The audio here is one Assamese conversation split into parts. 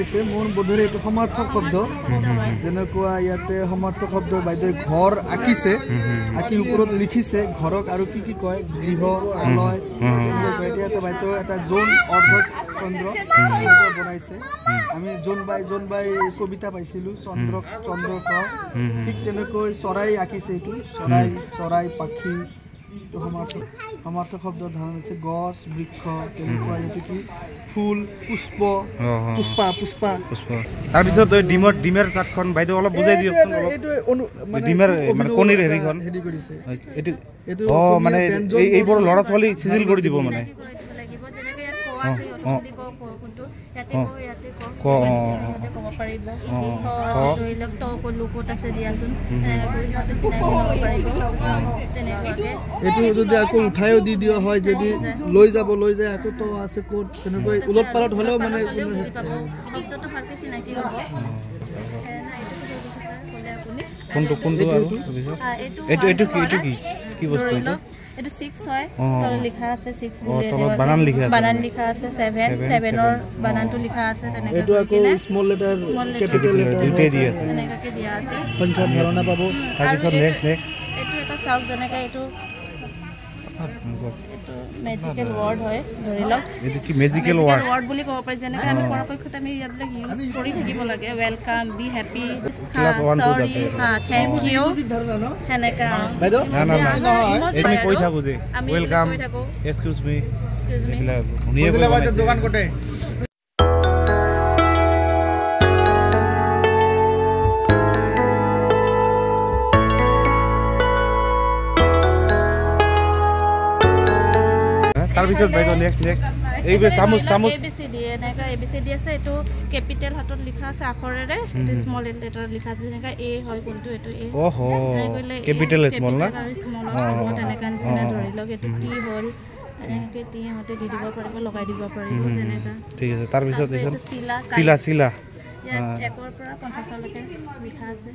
বনাইছে মোৰ বোধৰে এইটো সমাৰ্থক শব্দ যেনেকুৱা ইয়াতে সমাৰ্থক শব্দ বাইদেউ ঘৰ আঁকিছে আঁকি ওপৰত লিখিছে ঘৰক আৰু কি কি কয় গৃহ আলয় ইয়াতে বাইদেউ এটা জোন অৰ্ধ চন্দ্ৰ বনাইছে আমি জোন বাই কবিতা পাইছিলোঁ চন্দ্ৰ ক ঠিক তেনেকৈ চৰাই আঁকিছে এইটো চৰাই পাখি সমাৰ্থক শব্দ ধাৰণ হৈছে গছ বৃক্ষ তেনেকুৱা এইটো কি ফুল পুষ্পা তাৰপিছত ডিমেৰ চাটখন বাইদেউ অলপ বুজাই দিয়কচোন ডিমেৰ মানে কণীৰ হেৰিখন এইটো মানে এইবোৰ ল'ৰা ছোৱালী চিজিল কৰি দিব মানে এইটো যদি আকৌ উঠাইও দি দিয়া হয় যদি লৈ যায় আকৌ তো আছে ক'ত তেনেকৈ উলট পালট হ'লেও মানে কোনটো আৰু এইটো কি বস্তু এইটো এটো 6 হয় তল লিখা আছে 6 বুলি বানান লিখা আছে 7 ৰ বানানটো লিখা আছে তেনেকৈ এটো আকৌ স্মল লেটাৰ ক্যাপিটাল লেটাৰ দি আছে তেনেকৈ দিয়া আছে সংখ্যা ধাৰণা পাব তাৰপিছত নেক্সট এটো এটা চাওক যেনেকৈ এটো মেজিকেল ওয়াৰ্ড হয় ধৰি লওক এটো কি মেজিকেল ওয়াৰ্ড বুলি ক'ব পাৰি যেনেকৈ আমি পৰাপক্ষত আমি ইয়াবিলাক ইউজ কৰি থাকিব লাগে ওয়েলকাম বি হ্যাপি সৰি থ্যাংক ইউ হেনেকা বাইদেউ না আমি কৈ থাকো যে ওয়েলকাম এক্সকিউজ মি শুনিয়ে বাইদেউ দোকান কোটে তাৰপিছত বাইদেউ নেক্সট এইবোৰ চামুচ ABCD এনেকা ABCD আছে এটো ক্যাপিটাল হাতত লিখা আছে আখৰেৰে এটো স্মল লেটাৰ লিখা আছে যেনেকা A হয় কোনটো এটো A ওহো ক্যাপিটাল স্মল না স্মল হয় তেনেকা নিচিনা ধৰি লওক এটো T হল এনেকে T মতে দি দিব পাৰিব লগাই দিব পাৰিব তেনেকা ঠিক আছে তাৰপিছত এখন চিলা একৰ পৰা 50 লৈকে লিখা আছে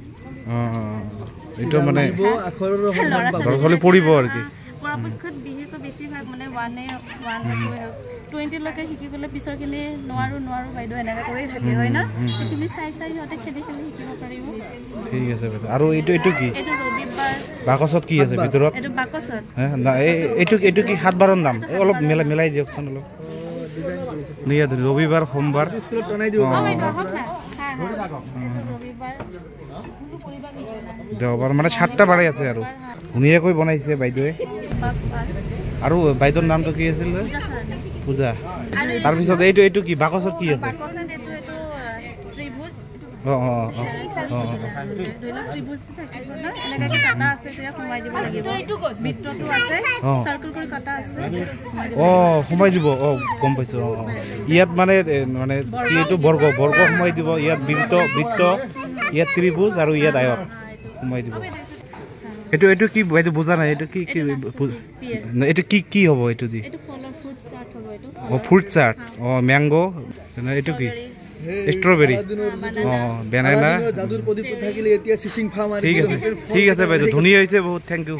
এটো মানে আখৰৰ ল'ৰা-ছোৱালী পঢ়িব আৰু কি পৰাপক্ষত বিহেকৈ বেছি ভাগ মানে 20 লৈকে শিকি গ'লে পিছৰখিনি নোৱাৰো বাইদেউ এনেকা কৰি থাকে হয় না সেইখিনি চাই সিহঁতে খেলি শিকিব পাৰিব ঠিক আছে বাইদেউ আৰু এইটো কি এইটো ৰবিবাৰ বাকচত কি আছে ভিতৰত এইটো বাকচত না এইটো কি 7 বাৰৰ নাম অলপ মিলাই দিয়কচোন অলপ নিয়া ৰবিবাৰ সোমবাৰ স্কুলত টনাই দিব দেওবাৰ মানে 7টা বাৰে আছে আৰু ধুনীয়াকৈ বনাইছে বাইদেৱে আৰু বাইদেউৰ নামটো কি আছিল পূজা তাৰপিছত এইটো কি বাকচত কি আছে ত্ৰিভুজ ত্ৰিভুজ থাকিব না এনেকৈ কাটা আছে তেতিয়া সোমাই দিব লাগিব বৃত্তটো আছে সাৰ্কেল কৰি কাটা আছে সোমাই দিব গম পাইছো ইয়াত মানে কি এইটো বৰ্গ সোমাই দিব ইয়াত বৃত্ত ইয়াত ত্ৰিভুজ আৰু ইয়াত আয়ত সোমাই দিব এইটো কি বাইদেউ বুজা নাই এইটো কি হ'ব এইটো দি ফ্ৰুট চাট ম্যাঙ্গো এইটো কি স্ট্ৰবেৰী বেনানা জাদুৰ প্ৰদীপ থাকিলে এতিয়া সিসিং ফাৰ্ম ঠিক আছে বাইদেউ ধুনীয়া হৈছে বহুত থ্যাংক ইউ